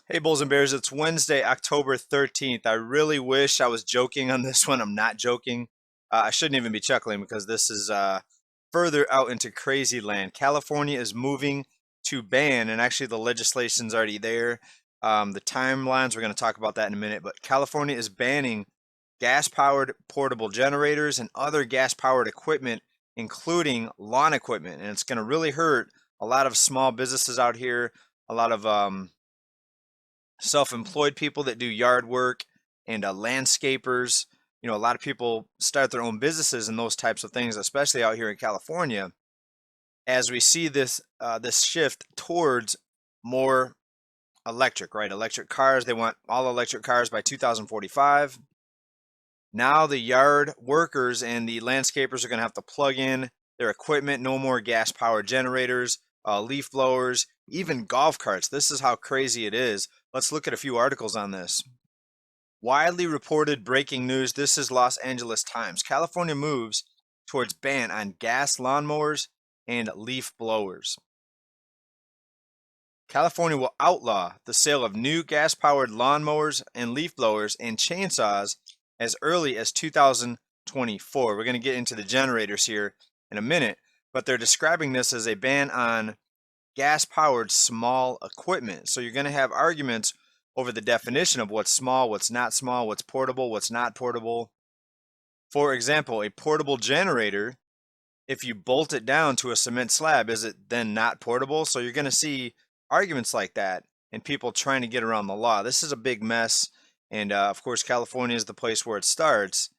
Hey, Bulls and Bears, it's Wednesday, October 13th. I really wish I was joking on this one. I'm not joking. I shouldn't even be chuckling because this is further out into crazy land. California is moving to ban, and actually, the legislation's already there. The timelines, we're going to talk about that in a minute, but California is banning gas powered portable generators and other gas powered equipment, including lawn equipment. And it's going to really hurt a lot of small businesses out here, a lot of self-employed people that do yard work and landscapers. You know, a lot of people start their own businesses and those types of things, especially out here in California. As we see this shift towards more electric, right? Electric cars. They want all electric cars by 2045. Now the yard workers and the landscapers are going to have to plug in their equipment. No more gas-powered generators, leaf blowers, even golf carts. This is how crazy it is. Let's look at a few articles on this. Widely reported breaking news. This is Los Angeles Times. California moves towards ban on gas lawnmowers and leaf blowers. California will outlaw the sale of new gas-powered lawnmowers and leaf blowers and chainsaws as early as 2024. We're going to get into the generators here in a minute, but they're describing this as a ban on gas-powered small equipment. So you're going to have arguments over the definition of what's small, what's not small, what's portable, what's not portable. For example, a portable generator, if you bolt it down to a cement slab, is it then not portable? So you're going to see arguments like that and people trying to get around the law. This is a big mess. And of course, California is the place where it starts.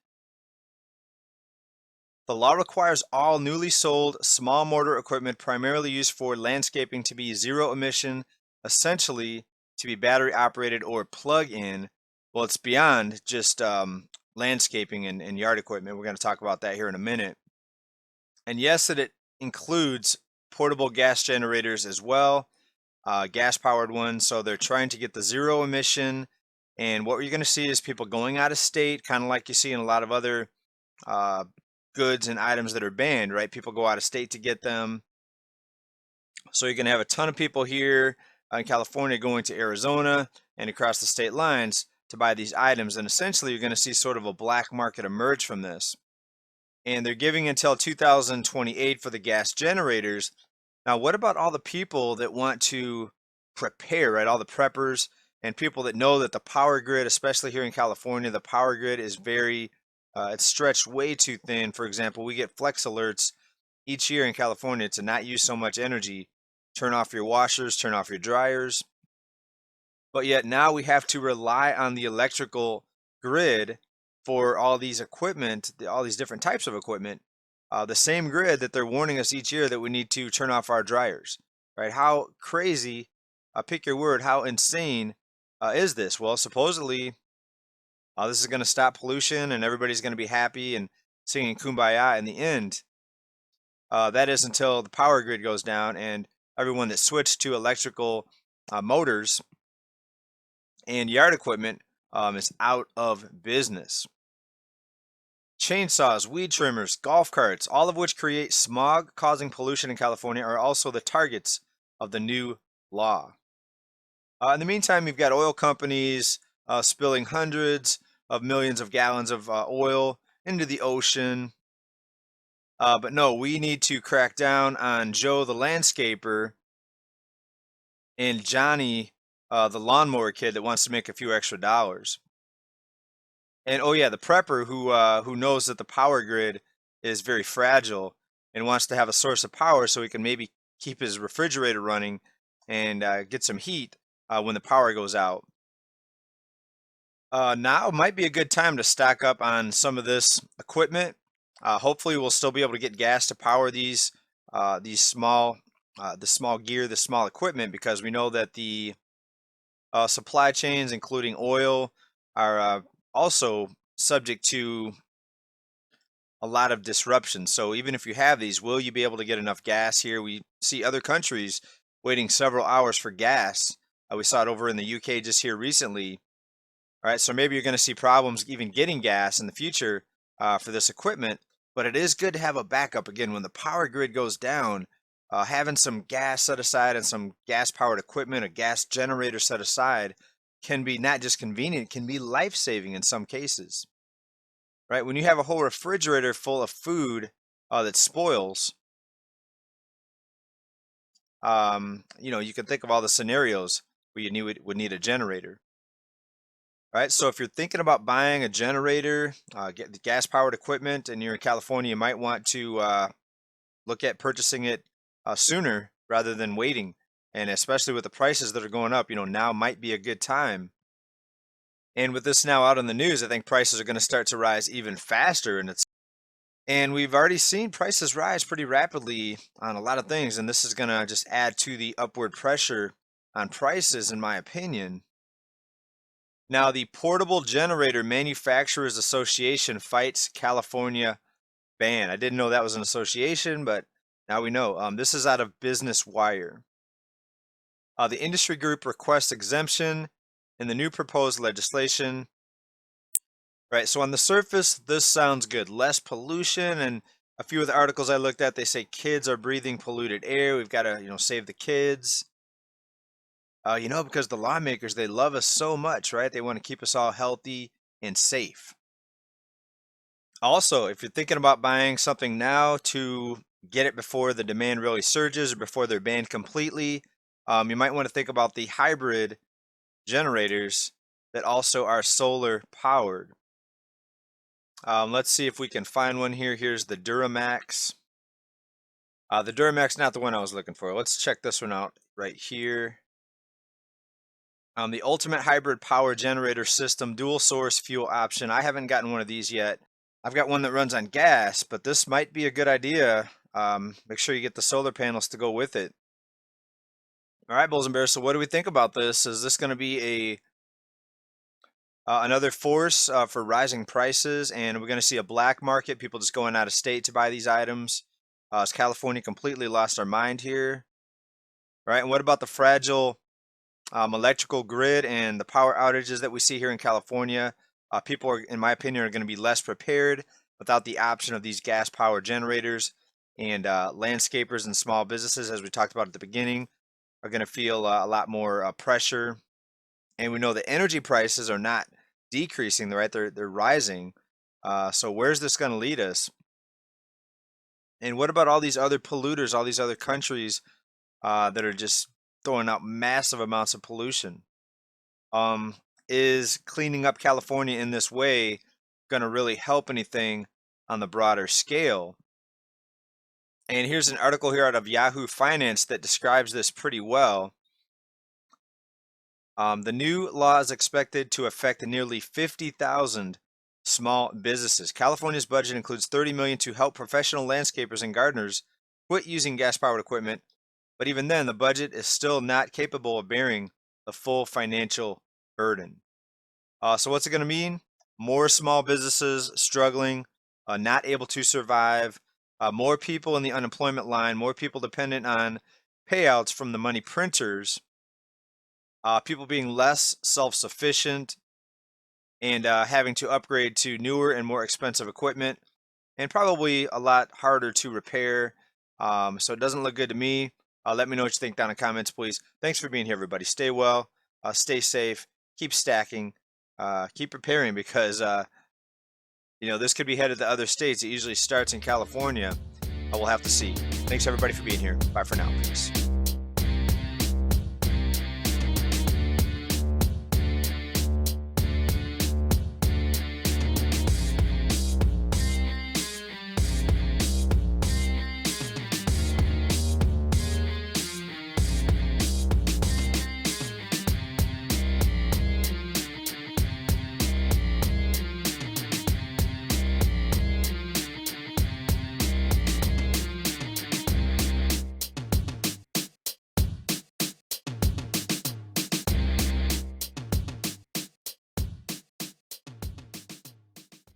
The law requires all newly sold small motor equipment primarily used for landscaping to be zero emission, essentially to be battery operated or plug in. Well, it's beyond just landscaping and yard equipment. We're going to talk about that here in a minute. And yes, it includes portable gas generators as well, gas powered ones. So they're trying to get the zero emission. And what you're going to see is people going out of state, kind of like you see in a lot of other goods and items that are banned, right? People go out of state to get them. So you're going to have a ton of people here in California going to Arizona and across the state lines to buy these items. And essentially, you're going to see sort of a black market emerge from this. And they're giving until 2028 for the gas generators. Now, what about all the people that want to prepare, right? All the preppers and people that know that the power grid, especially here in California, the power grid is very, it's stretched way too thin. For example, we get flex alerts each year in California to not use so much energy. Turn off your washers, turn off your dryers. But yet now we have to rely on the electrical grid for all these equipment, all these different types of equipment. The same grid that they're warning us each year that we need to turn off our dryers, right? How crazy, pick your word, how insane is this? Well, supposedly this is going to stop pollution and everybody's going to be happy and singing Kumbaya in the end. That is until the power grid goes down and everyone that switched to electrical motors and yard equipment is out of business. Chainsaws, weed trimmers, golf carts, all of which create smog causing pollution in California, are also the targets of the new law. In the meantime, you've got oil companies spilling hundreds of millions of gallons of oil into the ocean. But no, we need to crack down on Joe the landscaper and Johnny the lawnmower kid that wants to make a few extra dollars. And oh yeah, the prepper who knows that the power grid is very fragile and wants to have a source of power so he can maybe keep his refrigerator running and get some heat when the power goes out. Now might be a good time to stock up on some of this equipment. Hopefully, we'll still be able to get gas to power these small the small gear, the small equipment, because we know that the supply chains, including oil, are also subject to a lot of disruption. So even if you have these, will you be able to get enough gas here? We see other countries waiting several hours for gas. We saw it over in the UK just here recently. All right, so maybe you're going to see problems even getting gas in the future for this equipment, but it is good to have a backup again when the power grid goes down. having some gas set aside and some gas powered equipment, a gas generator set aside, can be not just convenient, can be life saving in some cases, right? When you have a whole refrigerator full of food that spoils, you can think of all the scenarios where would need a generator, right? So if you're thinking about buying a generator, get the gas powered equipment, and you're in California, you might want to look at purchasing it sooner rather than waiting. And especially with the prices that are going up, now might be a good time. And with this now out in the news, I think prices are going to start to rise even faster. And we've already seen prices rise pretty rapidly on a lot of things. And this is going to just add to the upward pressure on prices, in my opinion. Now, the Portable Generator Manufacturers Association fights California ban. I didn't know that was an association, but now we know. This is out of Business Wire. The industry group requests exemption in the new proposed legislation. Right, so on the surface, this sounds good. Less pollution, and a few of the articles I looked at, they say kids are breathing polluted air. We've got to, save the kids. Because the lawmakers, they love us so much, right? They want to keep us all healthy and safe. Also, if you're thinking about buying something now to get it before the demand really surges or before they're banned completely, you might want to think about the hybrid generators that also are solar powered. Let's see if we can find one here. Here's the Duramax. The Duramax, not the one I was looking for. Let's check this one out right here. The Ultimate Hybrid Power Generator System, dual source fuel option. I haven't gotten one of these yet. I've got one that runs on gas, but this might be a good idea. Make sure you get the solar panels to go with it. All right, Bulls and Bears, so what do we think about this? Is this going to be another force for rising prices, and we're going to see a black market, people just going out of state to buy these items? Has California completely lost our mind here? Right, and what about the fragile electrical grid and the power outages that we see here in California? People are, in my opinion, are going to be less prepared without the option of these gas power generators, and landscapers and small businesses, as we talked about at the beginning, are going to feel a lot more pressure. And we know the energy prices are not decreasing, right? They're rising. So where's this going to lead us? And what about all these other polluters, all these other countries that are just throwing out massive amounts of pollution? Is cleaning up California in this way going to really help anything on the broader scale? And here's an article here out of Yahoo Finance that describes this pretty well. The new law is expected to affect nearly 50,000 small businesses. California's budget includes $30 million to help professional landscapers and gardeners quit using gas-powered equipment, but even then, the budget is still not capable of bearing the full financial burden. So what's it going to mean? More small businesses struggling, not able to survive, more people in the unemployment line, more people dependent on payouts from the money printers, people being less self-sufficient, and having to upgrade to newer and more expensive equipment, and probably a lot harder to repair. So it doesn't look good to me. Let me know what you think down in the comments, please. Thanks for being here, everybody. Stay well, stay safe, keep stacking, keep preparing, because this could be headed to other states. It usually starts in California. We'll have to see. Thanks, everybody, for being here. Bye for now. Peace.